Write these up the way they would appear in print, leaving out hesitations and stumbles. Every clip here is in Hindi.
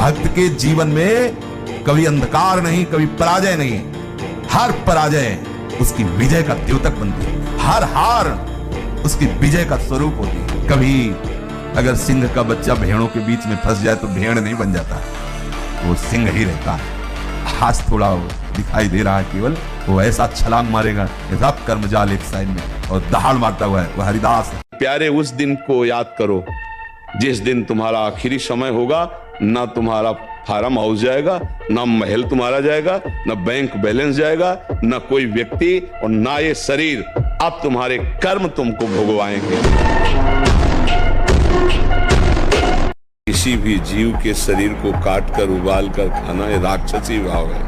भक्त के जीवन में कभी अंधकार नहीं, कभी पराजय नहीं है। हर पराजय उसकी विजय का द्योतक बनती है, हर हार उसकी विजय का स्वरूप होती है। कभी अगर सिंह का बच्चा भेड़ों के बीच में फंस जाए तो भेड़ नहीं बन जाता, वो सिंह ही रहता है। आज थोड़ा दिखाई दे रहा है केवल, वो ऐसा छलांग मारेगा, सब कर्मजाल एक साइड में और दहाड़ मारता हुआ है, वो हरिदास है। प्यारे, उस दिन को याद करो जिस दिन तुम्हारा आखिरी समय होगा। ना तुम्हारा फार्म हाउस जाएगा, ना महल तुम्हारा जाएगा, ना बैंक बैलेंस जाएगा, ना कोई व्यक्ति और ना ये शरीर। अब तुम्हारे कर्म तुमको भोगवाएंगे। किसी भी जीव के शरीर को काट कर उबाल कर खाना ये राक्षसी भाव है,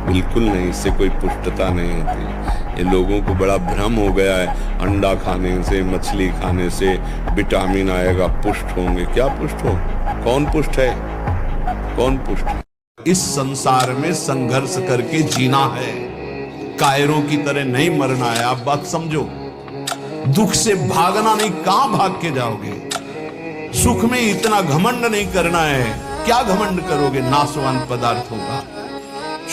बिल्कुल नहीं। इससे कोई पुष्टता नहीं होती। ये लोगों को बड़ा भ्रम हो गया है, अंडा खाने से, मछली खाने से विटामिन आएगा, पुष्ट होंगे। क्या पुष्ट हो? कौन पुष्ट है? कौन पुष्ट है? इस संसार में संघर्ष करके जीना है, कायरों की तरह नहीं मरना है। आप बात समझो, दुख से भागना नहीं, कहां भाग के जाओगे? सुख में इतना घमंड नहीं करना है। क्या घमंड करोगे नाशवान पदार्थों का?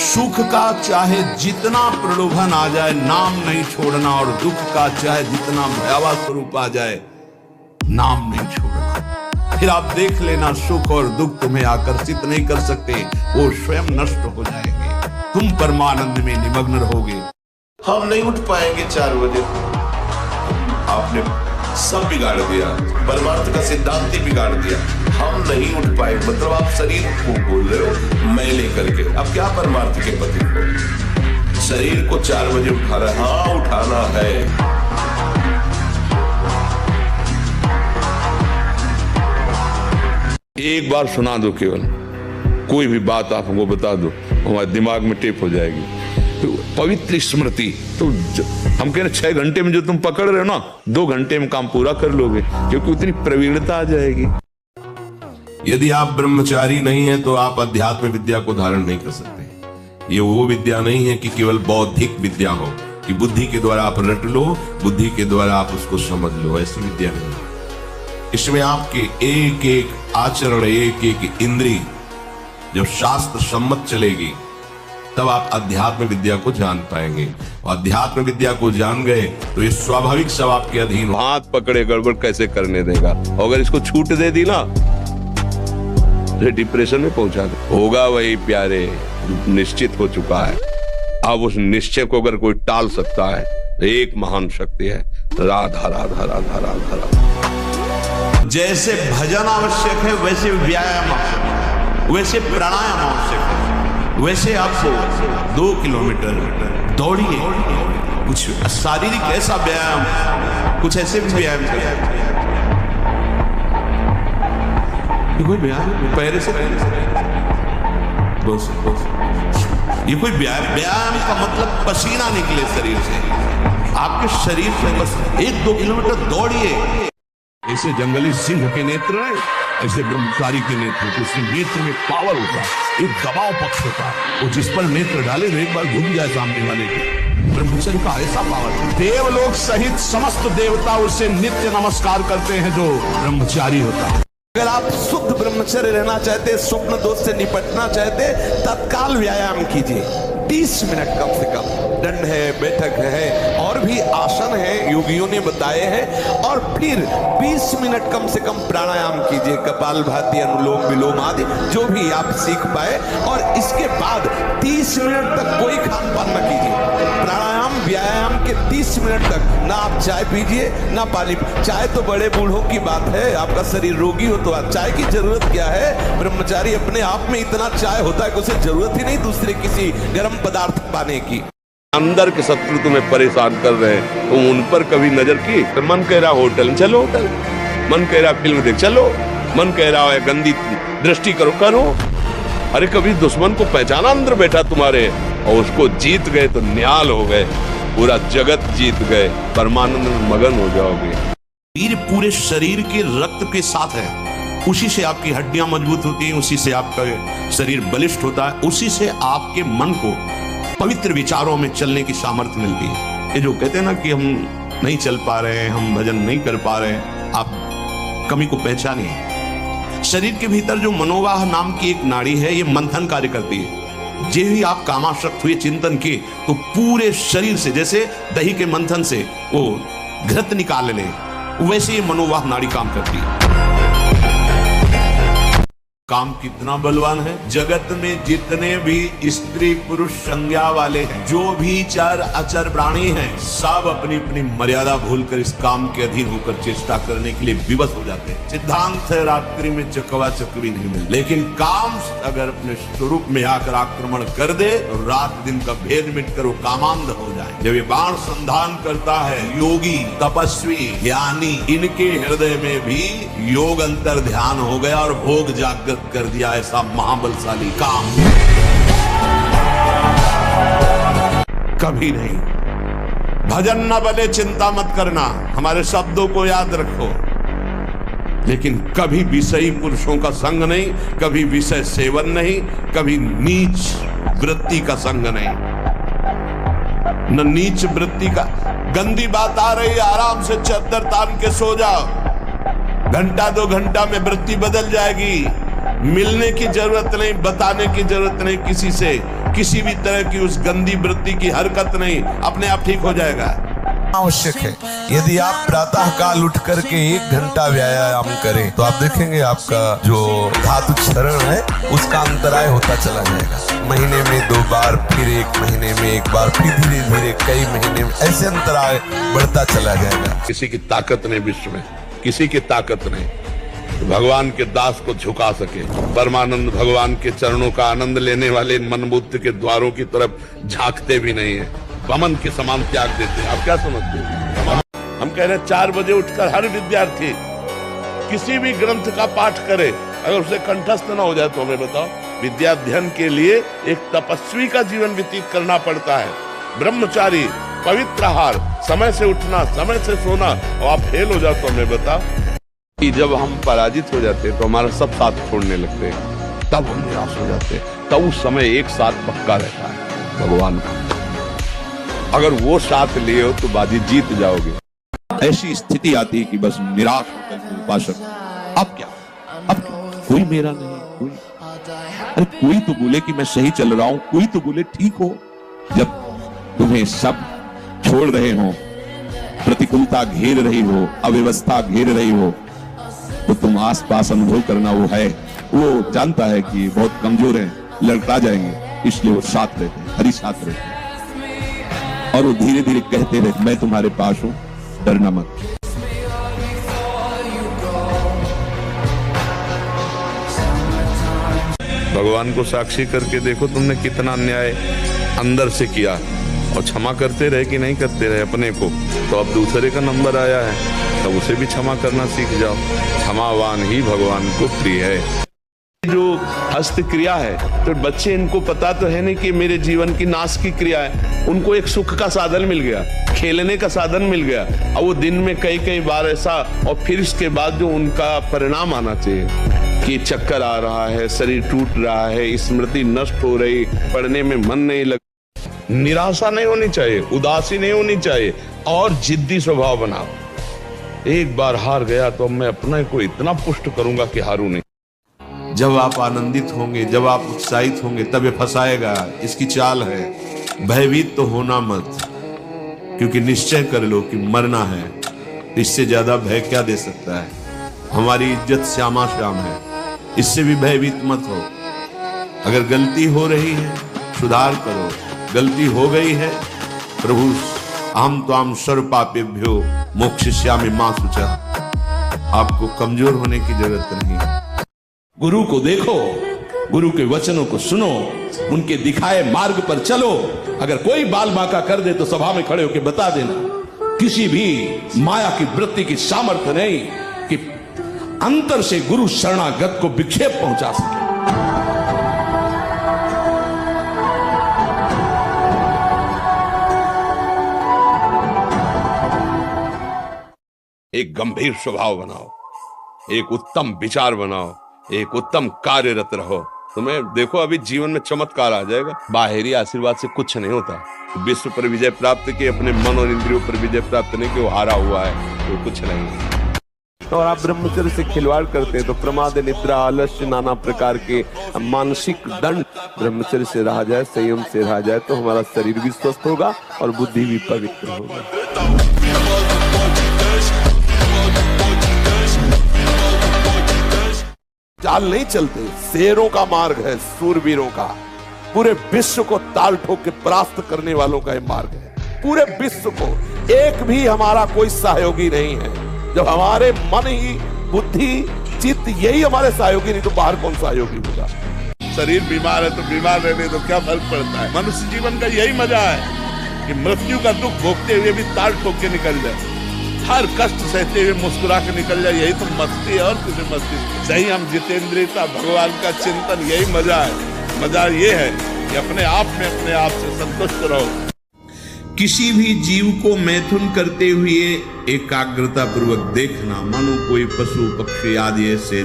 सुख का चाहे जितना प्रलोभन आ जाए, नाम नहीं छोड़ना, और दुख का चाहे जितना भयावह स्वरूप आ जाए, नाम नहीं छोड़ना। फिर आप देख लेना, सुख और दुख तुम्हें आकर्षित नहीं कर सकते, वो स्वयं नष्ट हो जाएंगे। तुम परमानंद में निमग्न रहोगे। हम नहीं उठ पाएंगे 4 बजे। आपने सब बिगाड़ दिया, परमार्थ का सिद्धांत ही बिगाड़ दिया। हम नहीं उठ पाए मतलब आप शरीर को बोल रहे हो मैं लेकर के। अब क्या परमार्थ के पति को शरीर को 4 बजे उठाना है? हाँ, उठाना है। एक बार सुना दो, केवल कोई भी बात आप हमको बता दो, हमारे दिमाग में टेप हो जाएगी। तो पवित्र स्मृति तो हम कह रहे 6 घंटे में जो तुम पकड़ रहे हो ना, 2 घंटे में काम पूरा कर लोगे, क्योंकि उतनी प्रवीणता आ जाएगी। यदि आप ब्रह्मचारी नहीं है तो आप अध्यात्म विद्या को धारण नहीं कर सकते। ये वो विद्या नहीं है कि केवल बौद्धिक विद्या हो, कि बुद्धि के द्वारा आप रट लो, बुद्धि के द्वारा आप उसको समझ लो। ऐसी विद्या नहीं। इसमें आपके एक एक आचरण, एक एक इंद्री जब शास्त्र सम्मत चलेगी, तब आप अध्यात्म विद्या को जान पाएंगे। और अध्यात्म विद्या को जान गए तो ये स्वाभाविक सब आपके अधीन। हाथ पकड़े गड़बड़ कैसे करने देगा? अगर इसको छूट दे दी ना, डिप्रेशन में पहुंचा दे। होगा वही प्यारे, निश्चित हो चुका है। अब उस निश्चय को अगर कोई टाल सकता है तो एक महान शक्ति है, राधा राधा राधा राधा राधा। जैसे भजन आवश्यक है, वैसे व्यायाम आवश्यक है, वैसे प्राणायाम आवश्यक है। वैसे आपको 2 किलोमीटर दौड़िए, कुछ शारीरिक ऐसा व्यायाम, कुछ ऐसे भी व्यायाम करिए। कोई व्यायाम पैरे से ये कोई व्यायाम का मतलब पसीना निकले शरीर से। आपके शरीर से बस 1-2 किलोमीटर दौड़िए। ऐसे जंगली सिंह के नेत्र है, ऐसे ब्रह्मचारी के नेत्र, उसके नेत्र में पावर होता है, एक दबाव पक्ष होता है। वो जिस पर नेत्र डाले तो एक बार घूम जाए सामने वाले के। ब्रह्मचर्य का ऐसा पावर, देवलोक सहित समस्त देवता उसे नित्य नमस्कार करते हैं जो ब्रह्मचारी होता है। अगर आप शुद्ध ब्रह्मचर्य रहना चाहते, स्वप्न दोष से निपटना चाहते, तत्काल व्यायाम कीजिए। 30 मिनट कम से कम। दंड है, बैठक है, और भी आसन है, योगियों ने बताए हैं। और फिर 20 मिनट कम से कम प्राणायाम कीजिए, कपालभाति, अनुलोम विलोम आदि जो भी आप सीख पाए। और इसके बाद 30 मिनट तक कोई खान पान न कीजिए। प्राणायाम व्यायाम के 30 मिनट तक ना आप चाय पीजिए ना पानी। चाय तो बड़े बूढ़ों की बात है, आपका शरीर रोगी हो तो चाय की जरूरत क्या है? ब्रह्मचारी अपने आप में इतना चाय होता है कि उसे जरूरत ही नहीं दूसरे किसी गर्म पदार्थ पाने की। अंदर के शत्रु तुम्हें परेशान कर रहे हैं, तुम उन पर कभी नजर की? मन कह रहा होटल चलो, होटल, मन कह रहा फिल्म देख चलो, मन कह रहा है गंदी दृष्टि करो, करो। अरे कभी दुश्मन को पहचाना अंदर बैठा तुम्हारे, और उसको जीत गए तो निहाल हो गए, पूरा जगत जीत गए, परमानंद में मगन हो जाओगे। वीर पूरे शरीर के रक्त के साथ है, उसी से आपकी हड्डियां मजबूत होती हैं, उसी से आपका शरीर बलिष्ठ होता है, उसी से आपके मन को पवित्र विचारों में चलने की सामर्थ्य मिलती है। ये जो कहते हैं ना कि हम नहीं चल पा रहे हैं, हम भजन नहीं कर पा रहे हैं, आप कमी को पहचानिए। शरीर के भीतर जो मनोवाह नाम की एक नाड़ी है, ये मंथन कार्य करती है। जे ही आप कामासक्त हुए चिंतन किए तो पूरे शरीर से जैसे दही के मंथन से वो घृत निकाल ले, वैसे ये मनोवाह नाड़ी काम करती है। काम कितना बलवान है। जगत में जितने भी स्त्री पुरुष संज्ञा वाले हैं, जो भी चर अचर प्राणी हैं, सब अपनी अपनी मर्यादा भूलकर इस काम के अधीन होकर चेष्टा करने के लिए विवश हो जाते हैं। सिद्धांत है रात्रि में चकवा चकवी नहीं मिलती, लेकिन काम अगर अपने स्वरूप में आकर आक्रमण कर दे तो रात दिन का भेद मिटकर वो कामांध हो जाए। जब ये बाण संधान करता है, योगी तपस्वी ज्ञानी, इनके हृदय में भी योग अंतर ध्यान हो गया और भोग जागृत कर दिया ऐसा महाबलशाली काम कभी नहीं। भजन न बने चिंता मत करना, हमारे शब्दों को याद रखो, लेकिन कभी विषयी पुरुषों का संग नहीं, कभी विषय सेवन नहीं, कभी नीच वृत्ति का संग नहीं। न नीच वृत्ति का, गंदी बात आ रही, आराम से चद्दर तान के सो जाओ, घंटा 2 घंटा में वृत्ति बदल जाएगी। मिलने की जरूरत नहीं, बताने की जरूरत नहीं किसी से, किसी भी तरह की उस गंदी वृत्ति की हरकत नहीं, अपने आप ठीक हो जाएगा। आवश्यक है। यदि आप प्रातः काल उठ करके 1 घंटा व्यायाम करें तो आप देखेंगे आपका जो धातु क्षरण है उसका अंतराय होता चला जाएगा। महीने में 2 बार, फिर 1 महीने में 1 बार, फिर धीरे धीरे कई महीने में ऐसे अंतराय बढ़ता चला जाएगा। किसी की ताकत नहीं विश्व में, किसी की ताकत नहीं भगवान के दास को झुका सके। परमानंद भगवान के चरणों का आनंद लेने वाले मनबुद्ध के द्वारों की तरफ झांकते भी नहीं है, वमन के समान त्याग देते हैं। आप क्या समझते हैं? हम कह रहे हैं 4 बजे उठकर हर विद्यार्थी किसी भी ग्रंथ का पाठ करे, अगर उसे कंठस्थ ना हो जाए तो हमें बताओ। विद्याध्ययन के लिए एक तपस्वी का जीवन व्यतीत करना पड़ता है। ब्रह्मचारी, पवित्र आहार, समय से उठना, समय से सोना, और आप फेल हो जाओ तो हमें बताओ। कि जब हम पराजित हो जाते हैं तो हमारा सब साथ छोड़ने लगते हैं, तब हम निराश हो जाते हैं। तब उस समय एक साथ पक्का रहता है भगवान का। अगर वो साथ लिए हो तो बाजी जीत जाओगे। ऐसी स्थिति आती है कि बस निराश होकर उपासक अब क्या, अब क्या? कोई मेरा नहीं, कोई, अरे कोई तो बोले कि मैं सही चल रहा हूं, कोई तो बोले ठीक हो। जब तुम्हें सब छोड़ रहे हो, प्रतिकूलता घेर रही हो, अव्यवस्था घेर रही हो, तो तुम आसपास अनुभव करना वो है, वो जानता है कि बहुत कमजोर है, लड़खड़ा जाएंगे, इसलिए वो साथ रहते हैं, हरी साथ रहते हैं। और वो धीरे धीरे कहते रहे मैं तुम्हारे पास हूं, डरना मत। भगवान को साक्षी करके देखो तुमने कितना अन्याय अंदर से किया, और क्षमा करते रहे कि नहीं करते रहे अपने को, तो अब दूसरे का नंबर आया है, तब उसे भी क्षमा करना सीख जाओ। क्षमावान ही भगवान को प्रिय है। जो हस्त क्रिया है तो बच्चे, इनको पता तो है नहीं कि मेरे जीवन की नाश की क्रिया है। उनको एक सुख का साधन मिल गया, खेलने का साधन मिल गया, और वो दिन में कई बार ऐसा, और फिर इसके बाद जो उनका परिणाम आना चाहिए कि चक्कर आ रहा है, शरीर टूट रहा है, स्मृति नष्ट हो रही, पढ़ने में मन नहीं लग। निराशा नहीं होनी चाहिए, उदासी नहीं होनी चाहिए, और जिद्दी स्वभाव बनाओ। एक बार हार गया तो मैं अपने को इतना पुष्ट करूंगा कि हारू नहीं। जब आप आनंदित होंगे, जब आप उत्साहित होंगे, तब ये फंसाएगा। इसकी चाल है। भयभीत तो होना मत, क्योंकि निश्चय कर लो कि मरना है। इससे ज्यादा भय क्या दे सकता है? हमारी इज्जत श्यामा श्याम है, इससे भी भयभीत मत हो। अगर गलती हो रही है सुधार करो, गलती हो गई है प्रभु हम तो हम सर्व पापेभ्यो मोक्षयिष्यामि मा शुचा, आपको कमजोर होने की जरूरत नहीं है। गुरु को देखो, गुरु के वचनों को सुनो, उनके दिखाए मार्ग पर चलो। अगर कोई बाल बांका कर दे तो सभा में खड़े होकर बता देना। किसी भी माया की वृत्ति की सामर्थ्य नहीं कि अंतर से गुरु शरणागत को विक्षेप पहुंचा सके। एक गंभीर स्वभाव बनाओ, एक उत्तम विचार बनाओ, एक उत्तम कार्यरत रहो। तुम्हें देखो अभी जीवन में चमत्कार आ जाएगा। बाहरी आशीर्वाद से कुछ नहीं होता। विश्व पर विजय प्राप्त की, अपने मन और इंद्रियों पर विजय प्राप्त नहीं कि वो हारा हुआ है, तो कुछ नहीं। और आप ब्रह्मचर्य से खिलवाड़ करते हैं तो प्रमाद, निद्रा, आलस्य, नाना प्रकार के मानसिक दंड ब्रह्मचर्य से रहा जाए, संयम से रहा जाए तो हमारा शरीर भी स्वस्थ होगा और बुद्धि भी पवित्र होगा। चाल नहीं चलते, शेरों का मार्ग है, सूरवीरों का। पूरे विश्व को ताल ठोक के परास्त करने वालों का यह मार्ग है। पूरे विश्व को, एक भी हमारा कोई सहयोगी नहीं है। जब हमारे मन ही, बुद्धि, चित्त यही हमारे सहयोगी, नहीं तो बाहर कौन सहयोगी होगा। शरीर बीमार है तो बीमार रहने तो क्या फर्क पड़ता है। मनुष्य जीवन का यही मजा है कि मृत्यु का दुख भोगते हुए भी ताल ठोक के निकल जाए, हर कष्ट सहते हुए मुस्कुरा के निकल जाए। यही तो मस्ती है, और किसी मस्ती सही। हम जितेंद्रियता, भगवान का चिंतन, यही मजा है। मजा ये है कि अपने आप में अपने आप से संतुष्ट रहो। किसी भी जीव को मैथुन करते हुए एकाग्रता पूर्वक देखना, मानो कोई पशु पक्षी आदि ऐसे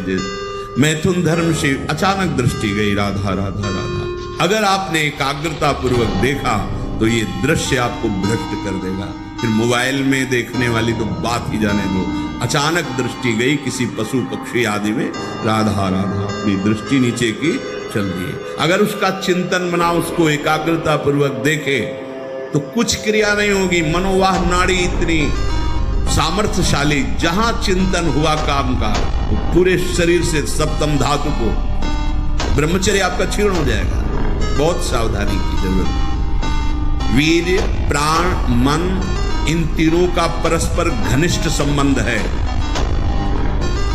मैथुन धर्म से अचानक दृष्टि गई, राधा राधा राधा। अगर आपने एकाग्रता पूर्वक देखा तो ये दृश्य आपको भ्रष्ट कर देगा। फिर मोबाइल में देखने वाली तो बात ही जाने दो। अचानक दृष्टि गई किसी पशु पक्षी आदि में, राधा राधा, अपनी दृष्टि नीचे की चल रही है। अगर उसका चिंतन बना, उसको एकाग्रता पूर्वक देखे तो कुछ क्रिया नहीं होगी। मनोवाह नाड़ी इतनी सामर्थ्यशाली, जहां चिंतन हुआ काम का, वो पूरे शरीर से सप्तम धातु को, ब्रह्मचर्य आपका क्षीण हो जाएगा। बहुत सावधानी की जरूरत है। वीर्य, प्राण, मन, इन तीनों का परस्पर घनिष्ठ संबंध है।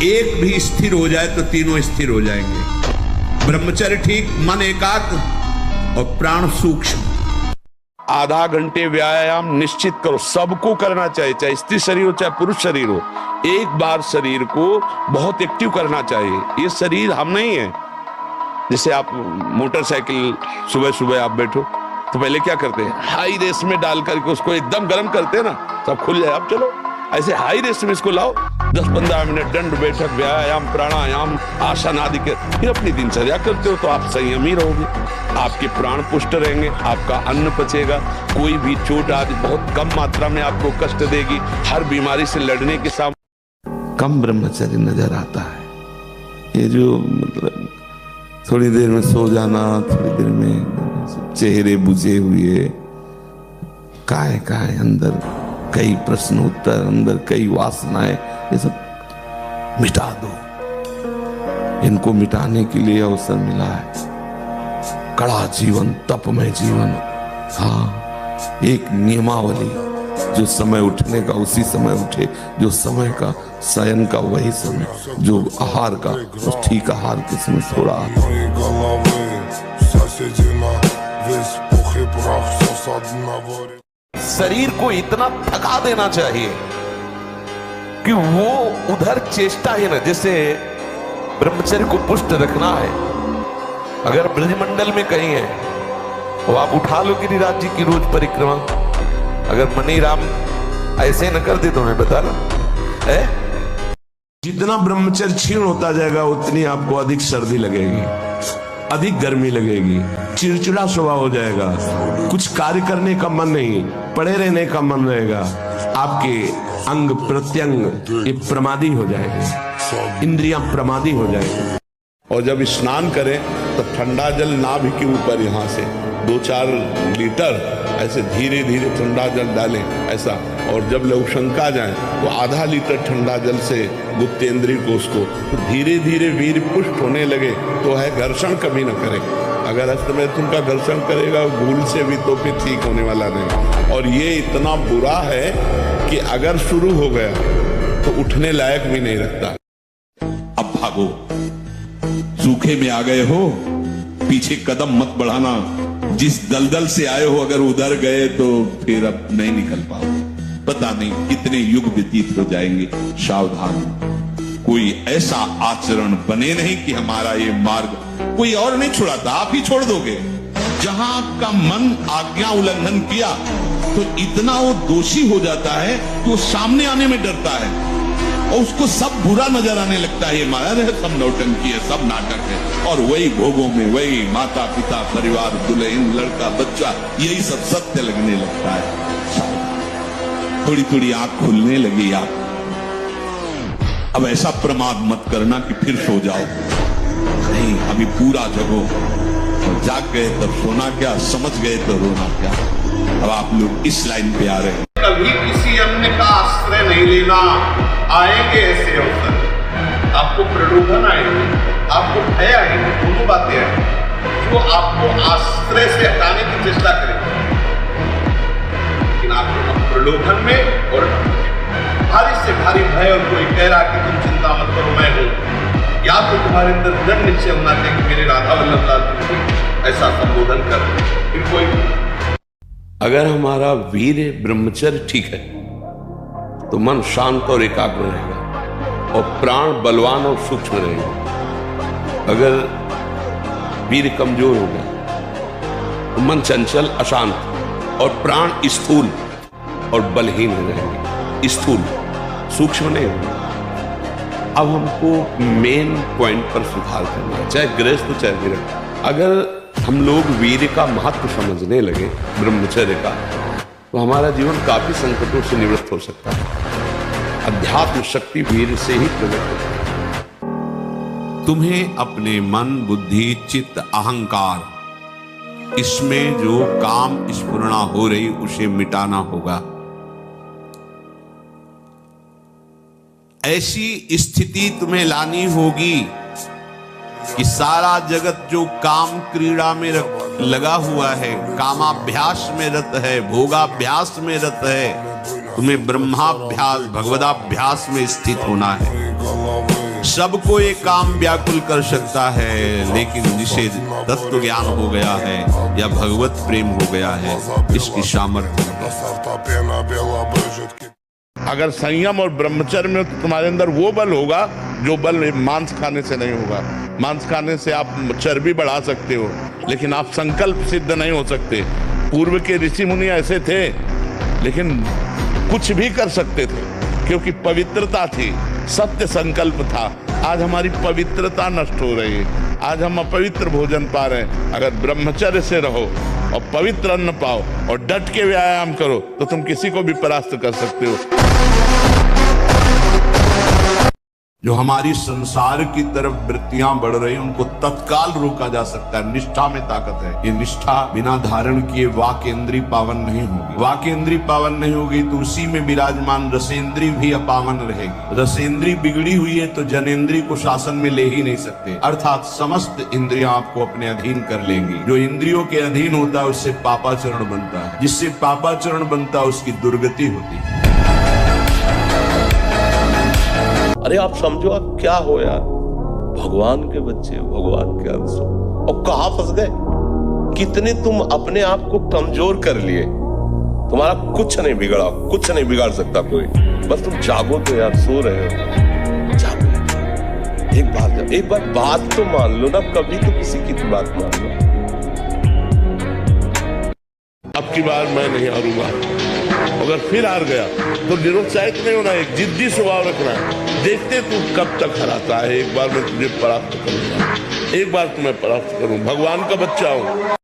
एक भी स्थिर हो जाए तो तीनों स्थिर हो जाएंगे। ब्रह्मचर्य ठीक, मन एकाग्र और प्राण सूक्ष्म। आधा घंटे व्यायाम निश्चित करो, सबको करना चाहिए, चाहे स्त्री शरीर हो चाहे पुरुष शरीर हो। एक बार शरीर को बहुत एक्टिव करना चाहिए। ये शरीर हम नहीं है। जैसे आप मोटरसाइकिल सुबह सुबह आप बैठो तो पहले क्या करते हैं, हाई रेस में डाल करके उसको एकदम गर्म करते हैं ना, सब खुल जाए। अब चलो ऐसे हाई रेस में इसको लाओ, 10-15 मिनट दंड बैठक, व्यायाम, प्राणायाम, आसन आदि के, फिर अपनी दिनचर्या करते हो तो आप संयमी रहोगे, आपके प्राण पुष्ट रहेंगे, आपका अन्न पचेगा, कोई भी चोट आदि बहुत कम मात्रा में आपको कष्ट देगी। हर बीमारी से लड़ने के सामने कम ब्रह्मचर्य नजर आता है। ये जो मतलब थोड़ी देर में सो जाना, थोड़ी देर में चेहरे बुझे हुए, काय अंदर कई प्रश्न उत्तर, अंदर कई वासनाएं, ये सब मिटा दो। इनको मिटाने के लिए अवसर मिला है। कड़ा जीवन, तपमय जीवन। हाँ, एक नियमावली, जो समय उठने का उसी समय उठे, जो समय का शयन का वही समय, जो आहार का उस ठीक आहार के समय थोड़ा। शरीर को इतना थका देना चाहिए कि वो उधर चेष्टा ही ना, जैसे ब्रह्मचर्य को पुष्ट रखना है। अगर ब्रजमंडल में कहीं है तो आप उठा लो गिरिराज जी की रोज परिक्रमा। अगर मनी राम ऐसे न कर दे तो मैं बता रहा है, जितना ब्रह्मचर्य क्षीण होता जाएगा उतनी आपको अधिक सर्दी लगेगी, अधिक गर्मी लगेगी, चिड़चिड़ा स्वभाव हो जाएगा, कुछ कार्य करने का मन नहीं, पड़े रहने का मन रहेगा, आपके अंग प्रत्यंग ये प्रमादी हो जाएंगे, इंद्रियां प्रमादी हो जाएंगी। और जब स्नान करें तो ठंडा जल नाभि के ऊपर यहाँ से 2-4 लीटर ऐसे धीरे धीरे ठंडा जल डालें ऐसा। और जब लघुशंका जाए तो आधा लीटर ठंडा जल से गुप्तेंद्रिय को उसको तो धीरे धीरे वीर पुष्ट होने लगे तो है घर्षण कभी न करे। अगर हस्तमैथुन का घर्षण करेगा भूल से भी तो फिर ठीक होने वाला नहीं। और ये इतना बुरा है कि अगर शुरू हो गया तो उठने लायक भी नहीं रखता। अब भागो, सूखे में आ गए हो, पीछे कदम मत बढ़ाना। जिस दलदल से आए हो अगर उधर गए तो फिर अब नहीं निकल पाओगे। पता नहीं कितने युग व्यतीत हो जाएंगे। सावधान, कोई ऐसा आचरण बने नहीं कि हमारा ये मार्ग कोई और नहीं छुड़ाता, आप ही छोड़ दोगे। जहां आपका मन आज्ञा उल्लंघन किया तो इतना वो दोषी हो जाता है कि वो सामने आने में डरता है और उसको सब बुरा नजर आने लगता है। ये माया है, सब नौटंकी है, सब नाटक है। और वही भोगों में वही माता पिता परिवार दुल्हन लड़का बच्चा यही सब सत्य लगने लगता है। थोड़ी थोड़ी आंख खुलने लगी आप अब ऐसा प्रमाद मत करना कि फिर सो जाओ, नहीं, अभी पूरा जगो। और जाग गए तब सोना क्या, समझ गए तो रोना क्या। अब आप लोग इस लाइन पे आ रहे हैं। कभी किसी अन्य का आश्रय नहीं लेना। आएंगे ऐसे अवसर, आपको प्रलोभन आएंगे, आपको भय आएंगे, दोनों बातें आएंगी जो आपको आश्रय से हटाने की चेष्टा करेंगे। लेकिन आपको प्रलोभन में और भारी से भारी भय, और कोई कह रहा कि तुम चिंता मत करो, मैं हूं, या तो तुम्हारे अंदर दृढ़ निश्चय होना चाहिए कि मेरे राधा वल्लभ लाल जी ऐसा संबोधन कर, फिर कोई। अगर हमारा वीर ब्रह्मचर्य ठीक है तो मन शांत और एकाग्र रहेगा और प्राण बलवान और सूक्ष्म रहेगा। अगर वीर कमजोर हो गया तो मन चंचल अशांत और प्राण स्थूल और बलहीन हो जाएंगे, स्थूल, सूक्ष्म नहीं होंगे। अब हमको मेन पॉइंट पर सुधार करना है, चाहे गृहस्थ हो चाहे गृहस्थ। अगर हम लोग वीर का महत्व समझने लगे, ब्रह्मचर्य का, तो हमारा जीवन काफी संकटों से निवृत्त हो सकता है। अध्यात्म शक्ति वीर से ही प्रकट होती है। तुम्हें अपने मन, बुद्धि, चित्त, अहंकार, इसमें जो काम स्फुरणा हो रही उसे मिटाना होगा। ऐसी स्थिति तुम्हें लानी होगी कि सारा जगत जो काम क्रीड़ा में लगा हुआ है, कामाभ्यास में रत है, भोगाभ्यास में रत है, तुम्हें ब्रह्माभ्यास, भगवदाभ्यास में स्थित होना है। सबको ये काम व्याकुल कर सकता है, लेकिन जिसे तत्व ज्ञान हो गया है या भगवत प्रेम हो गया है, इसकी सामर्थ्य है। अगर संयम और ब्रह्मचर्य में तो तुम्हारे अंदर वो बल होगा जो बल मांस खाने से नहीं होगा। मांस खाने से आप चर्बी बढ़ा सकते हो, लेकिन आप संकल्प सिद्ध नहीं हो सकते। पूर्व के ऋषि मुनि ऐसे थे, लेकिन कुछ भी कर सकते थे क्योंकि पवित्रता थी, सत्य संकल्प था। आज हमारी पवित्रता नष्ट हो रही है, आज हम अपवित्र भोजन पा रहे हैं। अगर ब्रह्मचर्य से रहो और पवित्र अन्न पाओ और डट के व्यायाम करो तो तुम किसी को भी परास्त कर सकते हो। जो हमारी संसार की तरफ वृत्तियां बढ़ रही हैं, उनको तत्काल रोका जा सकता है। निष्ठा में ताकत है। ये निष्ठा बिना धारण किए वाक्येंद्री पावन नहीं होगी। वाक्येंद्री पावन नहीं होगी तो उसी में विराजमान रसेंद्री भी अपावन रहेगी। रसेंद्री बिगड़ी हुई है तो जनेंद्री को शासन में ले ही नहीं सकते, अर्थात समस्त इंद्रियां आपको अपने अधीन कर लेंगी। जो इंद्रियों के अधीन होता है उससे पापाचरण बनता है, जिससे पापाचरण बनता है उसकी दुर्गति होती है। अरे आप समझो आप क्या हो यार, भगवान के बच्चे, भगवान के अंश, और कहां फंस गए। कितने तुम अपने आप को कमजोर कर लिए। तुम्हारा कुछ नहीं बिगड़ा, कुछ नहीं बिगाड़ सकता कोई। बस तुम जागो तो यार, सो रहे हो, जागो। एक बार बात तो मान लो ना, कभी तो किसी की बात मान लो। अब की बार मैं नहीं हारूंगा। अगर फिर हार गया तो निरुत्साहित नहीं होना, एक जिद्दी स्वभाव रखना है। देखते तू कब तक हराता है। एक बार मैं तुझे परास्त करूंगा, एक बार तुम्हें परास्त करूं। भगवान का बच्चा हूं।